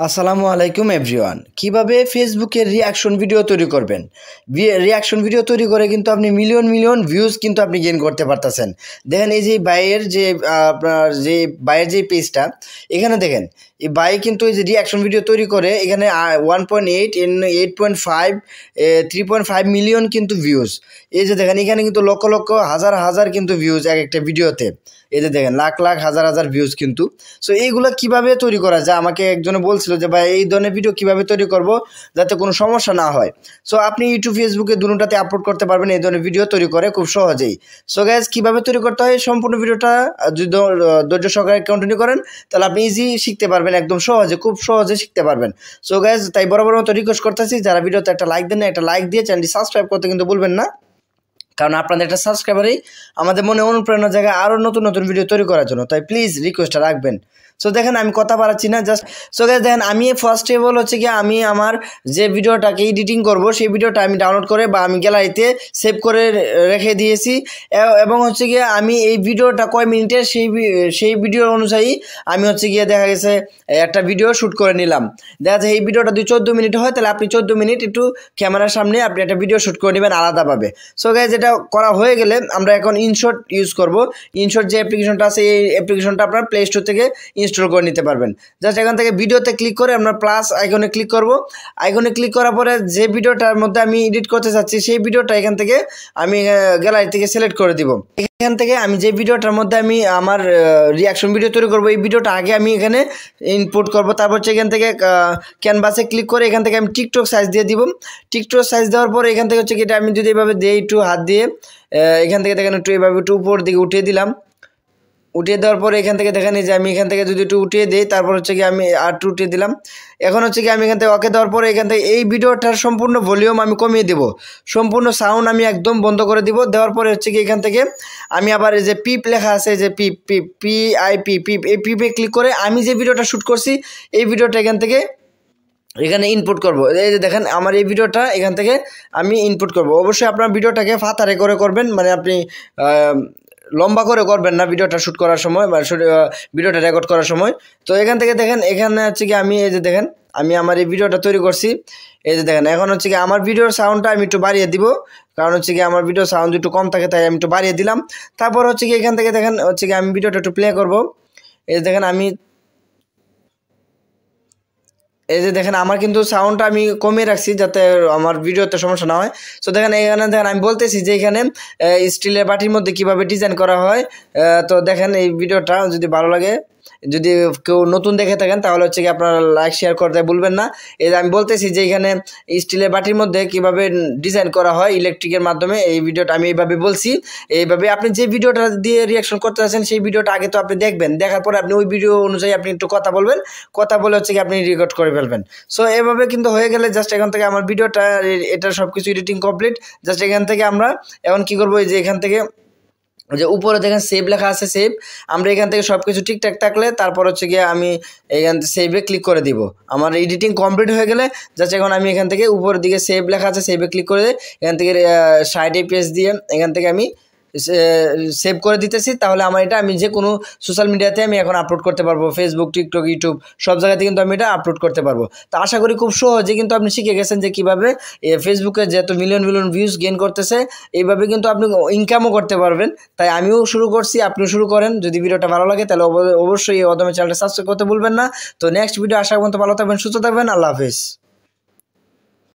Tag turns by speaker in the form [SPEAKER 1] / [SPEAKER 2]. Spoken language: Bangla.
[SPEAKER 1] আসসালামু আলাইকুম এভরিওয়ান। কিভাবে ফেসবুকে রিয়াকশন ভিডিও তৈরি করবেন। রিয়াকশন ভিডিও তৈরি করে কিন্তু আপনি মিলিয়ন মিলিয়ন ভিউজ কিন্তু আপনি গেইন করতে পারতেছেন। দেখেন এই যে বাইয়ের যে আপনার যে বাইয়ের যে পেজটা, এখানে দেখেন এই বাই কিন্তু এই যে রিয়াকশন ভিডিও তৈরি করে এখানে 1.8 8.5 3.5 মিলিয়ন কিন্তু ভিউজ। এই যে দেখেন এখানে কিন্তু লক্ষ লক্ষ হাজার হাজার কিন্তু ভিউজ এক একটা ভিডিওতে। এই যে দেখেন লাখ লাখ হাজার হাজার ভিউজ কিন্তু। সো এইগুলো কিভাবে তৈরি করা যায়, আমাকে একজনে বলছিল যে ভাই এই ধরনের ভিডিও কিভাবে তৈরি করব যাতে কোনো সমস্যা না হয়। সো আপনি ইউটিউব ফেসবুকে দুটোটাতে আপলোড করতে পারবেন এই ধরনের ভিডিও তৈরি করে খুব সহজেই। সো গাইজ কীভাবে তৈরি করতে হয় সম্পূর্ণ ভিডিওটা যদি ধৈর্য সহকারে কন্টিনিউ করেন তাহলে আপনি ইজি শিখতে পারবেন, একদম সহজে, খুব সহজে শিখতে পারবেন। সো গাইজ তাই বরাবর মতো রিকোয়েস্ট করতেছি, যারা ভিডিওতে একটা লাইক দেন না, একটা লাইক দিয়ে চ্যানেলটি সাবস্ক্রাইব করতে কিন্তু ভুলবেন না, কারণ আপনাদের একটা সাবস্ক্রাইবারই আমাদের মনে অনুপ্রেরণা জায়গায় আরও নতুন নতুন ভিডিও তৈরি করার জন্য। তাই প্লিজ রিকোয়েস্টটা রাখবেন। সো দেখেন আমি কথা বাড়াচ্ছি না, জাস্ট সো গাইস দেখেন আমি ফার্স্ট অফ অল হচ্ছে কি আমি আমার যে ভিডিওটাকে এডিটিং করব সেই ভিডিওটা আমি ডাউনলোড করে বা আমি গ্যালারিতে সেভ করে রেখে দিয়েছি, এবং হচ্ছে গিয়ে আমি এই ভিডিওটা কয় মিনিটের সেই ভিডিও অনুযায়ী আমি হচ্ছে গিয়ে দেখা গেছে একটা ভিডিও শ্যুট করে নিলাম। দেখা যাচ্ছে এই ভিডিওটা 14 মিনিট হয়, তাহলে আপনি 14 মিনিট একটু ক্যামেরার সামনে আপনি একটা ভিডিও শ্যুট করে নেবেন আলাদাভাবে। সো গাইস যেটা করা হয়ে গেলে আমরা এখন ইনশট ইউজ করব। ইনশট যে অ্যাপ্লিকেশনটা আছে এই অ্যাপ্লিকেশনটা আপনার প্লে স্টোর থেকে ইনস্টল করে নিতে পারবেন। জাস্ট এখান থেকে ভিডিওতে ক্লিক করে আমরা প্লাস আইকনে ক্লিক করব। আইকনে ক্লিক করার পরে যে ভিডিওটার মধ্যে আমি এডিট করতে চাচ্ছি সেই ভিডিওটা এখান থেকে আমি গ্যালারি থেকে সিলেক্ট করে দিব। এখান থেকে আমি যে ভিডিওটার মধ্যে আমি আমার রিয়াকশন ভিডিও তৈরি করব এই ভিডিওটা আগে আমি এখানে ইনপুট করব। তারপর হচ্ছে এখান থেকে ক্যানভাসে ক্লিক করে এখান থেকে আমি টিকটক সাইজ দিয়ে দিব। টিকটক সাইজ দেওয়ার পরে এখান থেকে হচ্ছে কি এটা আমি যদি এভাবে দিই একটু হাত দিয়ে এখান থেকে দেখেন একটু এভাবে একটু উপর দিকে উঠিয়ে দিলাম। উঠিয়ে দেওয়ার পরে এখান থেকে দেখেন যে আমি এখান থেকে যদি একটু উঠিয়ে দিই, তারপর হচ্ছে কি আমি আর একটু উঠিয়ে দিলাম। এখন হচ্ছে কি আমি এখান থেকে ওকে দেওয়ার পরে এখান থেকে এই ভিডিওটার সম্পূর্ণ ভলিউম আমি কমিয়ে দেব, সম্পূর্ণ সাউন্ড আমি একদম বন্ধ করে দিব। দেওয়ার পরে হচ্ছে কি এখান থেকে আমি আবার এই যে পিপ লেখা আছে, যে পিপ এই পিপে ক্লিক করে আমি যে ভিডিওটা শ্যুট করছি এই ভিডিওটা এখান থেকে এখানে ইনপুট করব। এই যে দেখেন আমার এই ভিডিওটা এখান থেকে আমি ইনপুট করব। অবশ্যই আপনার ভিডিওটাকে ফাতারে করে করবেন, মানে আপনি লম্বা করে করবেন না ভিডিওটা শ্যুট করার সময় বা ভিডিওটা রেকর্ড করার সময়। তো এখান থেকে দেখেন এখানে হচ্ছে কি আমি এই যে দেখেন আমি আমার এই ভিডিওটা তৈরি করছি। এই যে দেখেন এখন হচ্ছে কি আমার ভিডিওর সাউন্ডটা আমি একটু বাড়িয়ে দিব, কারণ হচ্ছে কি আমার ভিডিওর সাউন্ড একটু কম থাকে তাই আমি একটু বাড়িয়ে দিলাম। তারপর হচ্ছে কি এখান থেকে দেখেন হচ্ছে কি আমি ভিডিওটা একটু প্লে করব। এই যে দেখেন এই যে দেখেন আমার কিন্তু সাউন্ডটা আমি কমিয়ে রাখছি যাতে আমার ভিডিওতে সমস্যা না হয়। সো দেখেন এখানে দেখেন আমি বলতেছি যে এখানে স্টিলের বাটির মধ্যে কিভাবে ডিজাইন করা হয়। তো দেখেন এই ভিডিওটা যদি ভালো লাগে, যদি কেউ নতুন দেখে থাকেন তাহলে হচ্ছে কি আপনারা লাইক শেয়ার করতে ভুলবেন না। এই যে আমি বলতেছি যে এখানে স্টিলের বাটির মধ্যে কিভাবে ডিজাইন করা হয় ইলেকট্রিকের মাধ্যমে, এই ভিডিওটা আমি এইভাবে বলছি। এইভাবে আপনি যে ভিডিওটা দিয়ে রিয়াকশন করতে চাচ্ছেন সেই ভিডিওটা আগে তো আপনি দেখবেন, দেখার পরে আপনি ওই ভিডিও অনুযায়ী আপনি একটু কথা বলবেন, কথা বলে হচ্ছে কি আপনি রেকর্ড করে ফেলবেন। সো এভাবে কিন্তু হয়ে গেলে জাস্ট এখান থেকে আমার ভিডিওটা এটা সব কিছু এডিটিং কমপ্লিট। জাস্ট এখান থেকে আমরা এখন কী করবো, এই যে এখান থেকে যে উপরে দেখেন সেভ লেখা আছে, সেভ, আমরা এখান থেকে সব কিছু ঠিকঠাক থাকলে তারপর হচ্ছে গিয়ে আমি এখান থেকে সেভে ক্লিক করে দিব। আমার এডিটিং কমপ্লিট হয়ে গেলে জাস্ট এখন আমি এখান থেকে উপরের দিকে সেভ লেখা আছে সেভে ক্লিক করে এখান থেকে সাইডে পেজ দিয়ে এখান থেকে আমি সেভ করে দিতেছি। তাহলে আমার এটা আমি যে কোনো সোশ্যাল মিডিয়াতে আমি এখন আপলোড করতে পারবো, ফেসবুক, টিকটক, ইউটিউব সব জায়গাতে কিন্তু আমি এটা আপলোড করতে পারবো। তো আশা করি খুব সহজে কিন্তু আপনি শিখে গেছেন যে কীভাবে ফেসবুকে যেহেতু মিলিয়ন মিলিয়ন ভিউজ গেইন করতেছে এইভাবে কিন্তু আপনি ইনকামও করতে পারবেন। তাই আমিও শুরু করছি, আপনিও শুরু করেন। যদি ভিডিওটা ভালো লাগে তাহলে অবশ্যই এই অদমে চ্যানেলটা সাবস্ক্রাইব করতে ভুলবেন না। তো নেক্সট ভিডিও আসার পর্যন্ত ভালো থাকবেন, সুস্থ থাকবেন, আল্লাহ হাফেজ।